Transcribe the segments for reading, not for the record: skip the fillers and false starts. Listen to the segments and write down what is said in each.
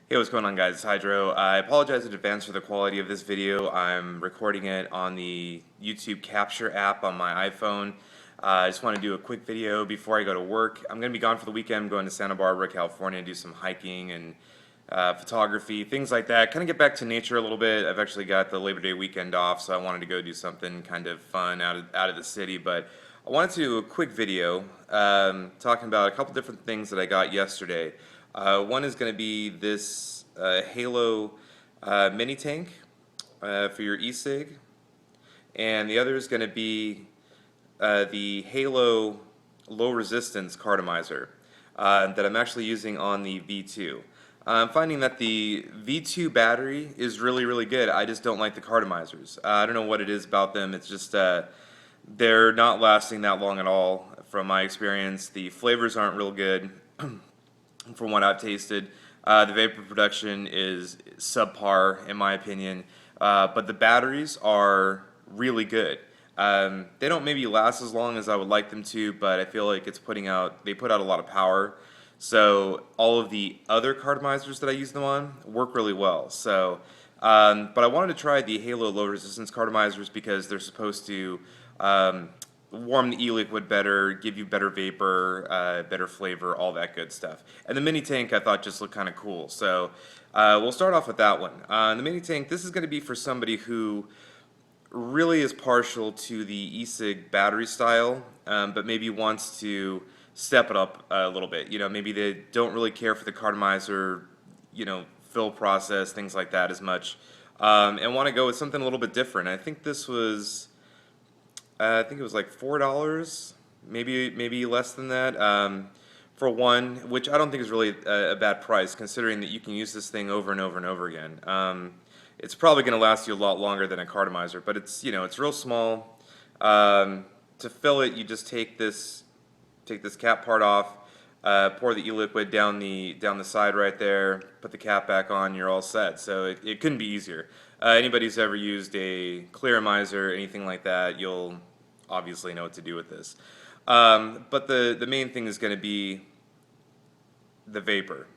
Hey, what's going on, guys? It's Hydro. I apologize in advance for the quality of this video. I'm recording it on the YouTube Capture app on my iPhone. I just want to do a quick video before I go to work. I'm going to be gone for the weekend. I'm going to Santa Barbara, California, to do some hiking and photography, things like that. Kind of get back to nature a little bit. I've actually got the Labor Day weekend off, so I wanted to go do something kind of fun out of the city. But I wanted to do a quick video talking about a couple different things that I got yesterday. One is going to be this Halo mini tank for your e-cig, and the other is going to be the Halo Low Resistance Cartomizer that I'm actually using on the V2. I'm finding that the V2 battery is really good. I just don't like the cartomizers. I don't know what it is about them. It's just they're not lasting that long at all from my experience. The flavors aren't real good. From what I've tasted. The vapor production is subpar in my opinion, but the batteries are really good. They don't maybe last as long as I would like them to, but I feel like they put out a lot of power. So all of the other cartomizers that I use them on work really well. So, but I wanted to try the Halo low resistance cartomizers because they're supposed to warm the e-liquid better, give you better vapor, better flavor, all that good stuff. And the mini tank I thought just looked kind of cool. So we'll start off with that one. The mini tank, this is going to be for somebody who really is partial to the e-cig battery style, but maybe wants to step it up a little bit. You know, maybe they don't really care for the cartomizer, fill process, things like that as much, and want to go with something a little bit different. I think this was I think it was like $4, maybe less than that, for one, which I don't think is really a bad price, considering that you can use this thing over and over and over again. It's probably going to last you a lot longer than a cartomizer, but it's real small. To fill it, you just take this cap part off, pour the e-liquid down the side right there, put the cap back on, you're all set. So it couldn't be easier. Anybody who's ever used a clearomizer, anything like that, you'll obviously know what to do with this. But the main thing is going to be the vapor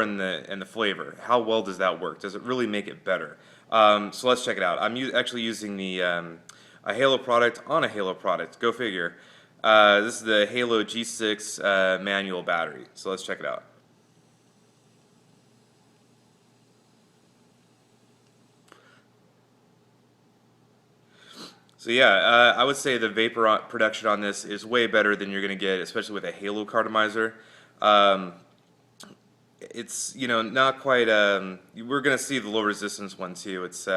and the flavor. How well does that work? Does it really make it better? So let's check it out. I'm actually using the a Halo product on a Halo product. Go figure. This is the Halo G6 manual battery. So let's check it out. So yeah, I would say the vapor production on this is way better than you're going to get, especially with a Halo cartomizer. It's not quite. We're going to see the low resistance one too. It's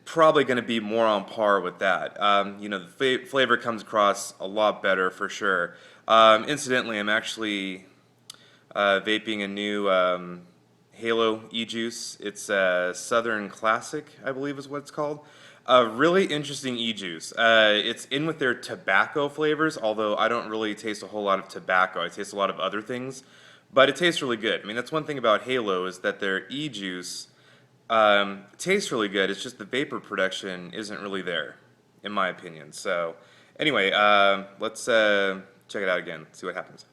probably going to be more on par with that. The flavor comes across a lot better for sure. Incidentally, I'm actually vaping a new Halo e-juice. It's Southern Classic, I believe is what it's called. A really interesting e-juice. It's in with their tobacco flavors, although I don't really taste a whole lot of tobacco. I taste a lot of other things, but it tastes really good. I mean, that's one thing about Halo is that their e-juice tastes really good. It's just the vapor production isn't really there, in my opinion. So, anyway, let's check it out again. See what happens.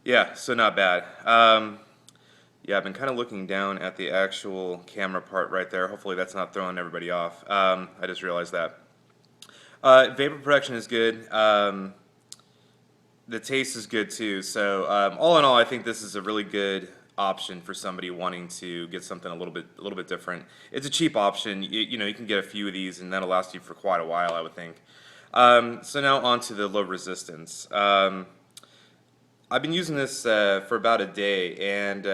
Yeah, so not bad. Yeah, I've been kind of looking down at the actual camera part right there. Hopefully that's not throwing everybody off. I just realized that. Vapor production is good. The taste is good too. So all in all, I think this is a really good option for somebody wanting to get something a little bit different. It's a cheap option. You can get a few of these, and that'll last you for quite a while, I would think. So now on to the low resistance. I've been using this for about a day, and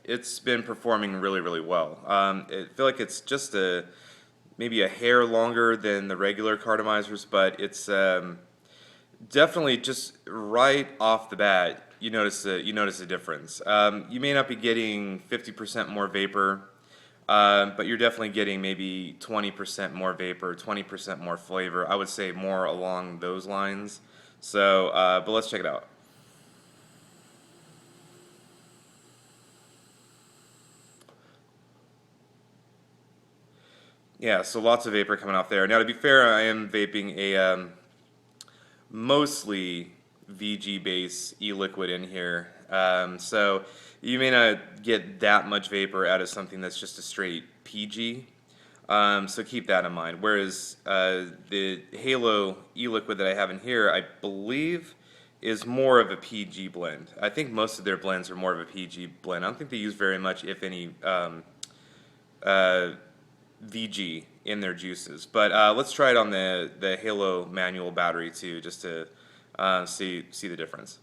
it's been performing really well. I feel like it's just maybe a hair longer than the regular cartomizers, but it's definitely just right off the bat. You notice a difference. You may not be getting 50% more vapor, but you're definitely getting maybe 20% more vapor, 20% more flavor. I would say more along those lines. So, but let's check it out. Yeah, so lots of vapor coming off there. Now, to be fair, I am vaping a mostly VG base e-liquid in here. So you may not get that much vapor out of something that's just a straight PG. So keep that in mind. Whereas the Halo e-liquid that I have in here, I believe, is more of a PG blend. I think most of their blends are more of a PG blend. I don't think they use very much, if any, uh, VG in their juices. But let's try it on the Halo manual battery too, just to see the difference.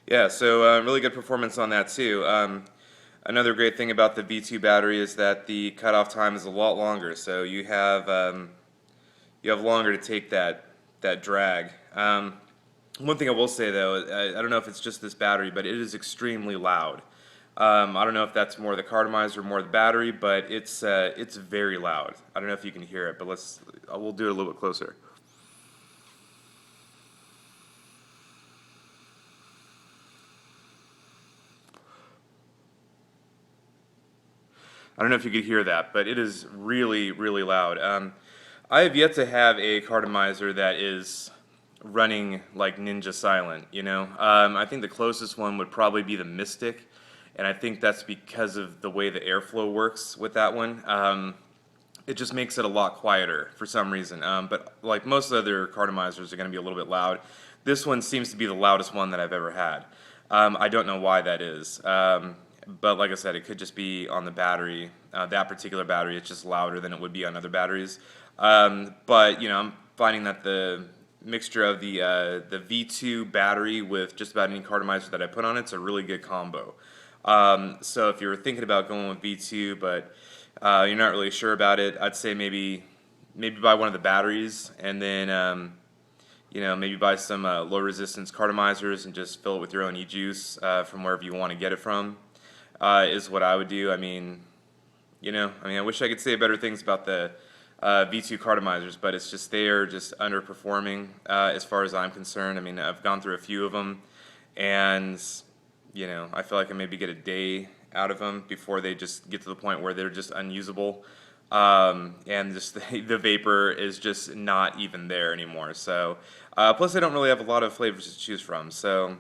Yeah, so really good performance on that too. Another great thing about the V2 battery is that the cutoff time is a lot longer, so you have longer to take that drag. One thing I will say though, I don't know if it's just this battery, but it is extremely loud. I don't know if that's more the cartomizer or more the battery, but it's very loud. I don't know if you can hear it, but we'll do it a little bit closer. I don't know if you could hear that, but it is really, really loud. I have yet to have a cartomizer that is running like ninja silent, you know? I think the closest one would probably be the Mystic, and I think that's because of the way the airflow works with that one. It just makes it a lot quieter for some reason. But like most other cartomizers are going to be a little bit loud. This one seems to be the loudest one that I've ever had. I don't know why that is. But like I said, it could just be on the battery. That particular battery, it's just louder than it would be on other batteries. But you know, I'm finding that the mixture of the V2 battery with just about any cartomizer that I put on it's a really good combo. So if you're thinking about going with V2, but you're not really sure about it, I'd say maybe buy one of the batteries, and then you know, maybe buy some low resistance cartomizers and just fill it with your own e-juice from wherever you want to get it from. Is what I would do. I mean, you know, I wish I could say better things about the V2 cartomizers, but it's just they are just underperforming as far as I'm concerned. I mean, I've gone through a few of them, and you know, I feel like I maybe get a day out of them before they just get to the point where they're just unusable, and just the vapor is just not even there anymore. So, plus I don't really have a lot of flavors to choose from. So,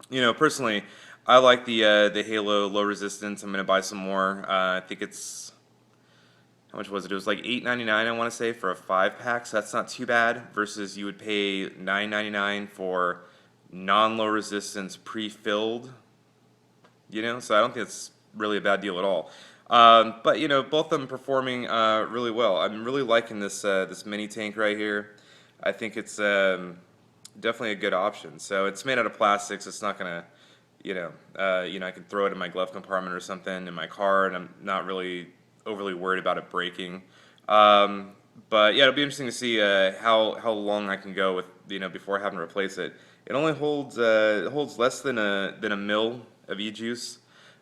you know, personally, I like the Halo Low Resistance. I'm gonna buy some more. I think it's, how much was it? It was like $8.99, I want to say, for a 5-pack. So that's not too bad. Versus you would pay $9.99 for non-low resistance pre-filled. You know, so I don't think it's really a bad deal at all. But you know, both of them performing really well. I'm really liking this mini tank right here. I think it's definitely a good option. So it's made out of plastics. It's not gonna, I can throw it in my glove compartment or something in my car, and I'm not really overly worried about it breaking. But yeah, it'll be interesting to see how long I can go with, before having to replace it. It only holds less than a mil of e-juice.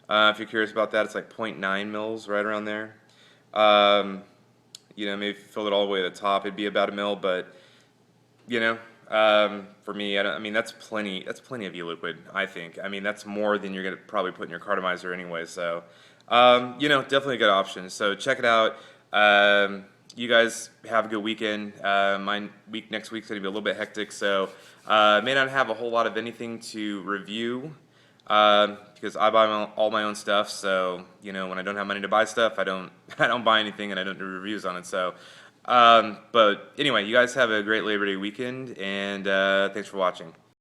If you're curious about that, it's like 0.9 mils, right around there. Maybe if you filled it all the way to the top, it'd be about a mil. But for me, that's plenty. That's plenty of e-liquid, I think. That's more than you're gonna probably put in your cartomizer anyway. So, definitely a good option. So check it out. You guys have a good weekend. My week next week's gonna be a little bit hectic, so may not have a whole lot of anything to review because I buy all my own stuff. So when I don't have money to buy stuff, I don't buy anything, and I don't do reviews on it. So. But anyway, you guys have a great Labor Day weekend, and thanks for watching.